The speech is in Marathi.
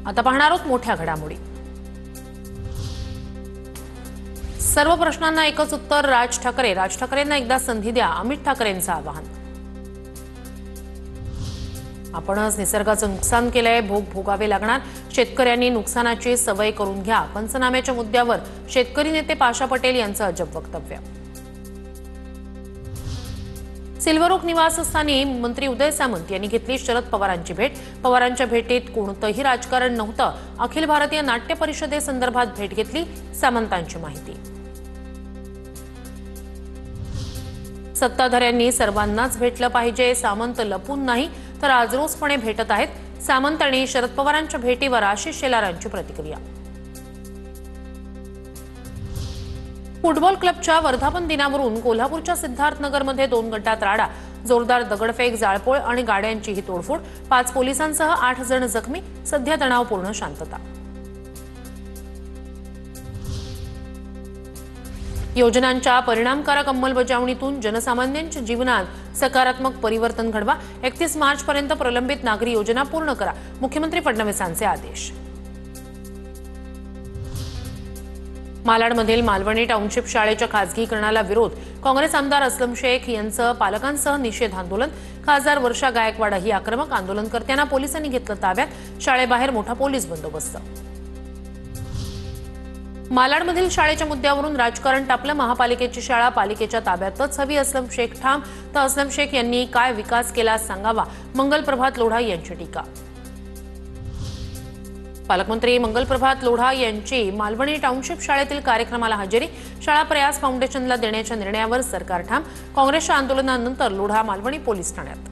आता पाहणार आहोत मोठ्या घडामोडी। सर्व प्रश्नांना एकच उत्तर राज ठाकरेंना एकदा संधी द्या, अमित ठाकरेंचं आवाहन। आपणच निसर्गाचं नुकसान केलंय, भोग भोगावे लागणार, शेतकऱ्यांनी नुकसानाची सवय करून घ्या। पंचनाम्याच्या मुद्द्यावर शेतकरी नेते पाशा पटेल यांचं अजब वक्तव्य। सिल्वर ओक निवासस्थानी मंत्री उदय सामंत यांनी घेतली शरद पवारांची भेट। पवारांच्या भेटीत कोणतंही राजकारण नव्हतं। अखिल भारतीय नाट्य परिषदेसंदर्भात भेट घेतली, सामंतांची माहिती। सत्ताधाऱ्यांनी सर्वांनाच भेटलं पाहिजे, सामंत लपून नाही तर आजरोजपणे भेटत आहेत। सामंत आणि शरद पवारांच्या भेटीवर आशिष शेलारांची प्रतिक्रिया। फुटबॉल क्लबच्या वर्धापन दिनावरून कोल्हापूरच्या सिद्धार्थनगरमध्ये 2 गटात राडा, जोरदार दगडफेक, जाळपोळ आणि गाड्यांचीही तोडफोड। 5 पोलिसांसह 8 जण जखमी, सध्या तणावपूर्ण शांतता। योजनांच्या परिणामकारक अंमलबजावणीतून जनसामान्यांच्या जीवनात सकारात्मक परिवर्तन घडवा। 31 मार्चपर्यंत प्रलंबित नागरी योजना पूर्ण करा, मुख्यमंत्री फडणवीसांचे आदेश। मालाडमधील मालवणी टाउनशिप शाळेच्या खासगीकरणाला विरोध, काँग्रेस आमदार असलम शेख यांचं पालकांसह निषेध आंदोलन। खासदार वर्षा गायकवाडही आक्रमक, आंदोलनकर्त्यांना पोलिसांनी घेतलं ताब्यात। शाळेबाहेर मोठा पोलीस बंदोबस्त। मालाडमधील शाळेच्या मुद्द्यावरून राजकारण तापलं, महापालिकेची शाळा पालिकेच्या ताब्यातच हवी, असलम शेख ठाम। तर असलम शेख यांनी काय विकास केला सांगावा, मंगलप्रभात लोढा यांची टीका। पालकमंत्री मंगलप्रभात लोढा यांची मालवणी टाउनशिप शाळेतील कार्यक्रमाला हजेरी। शाळा प्रयास फाउंडेशनला देण्याच्या निर्णयावर सरकार ठाम, काँग्रेसच्या आंदोलनानंतर लोढा मालवणी पोलीस ठाण्यात।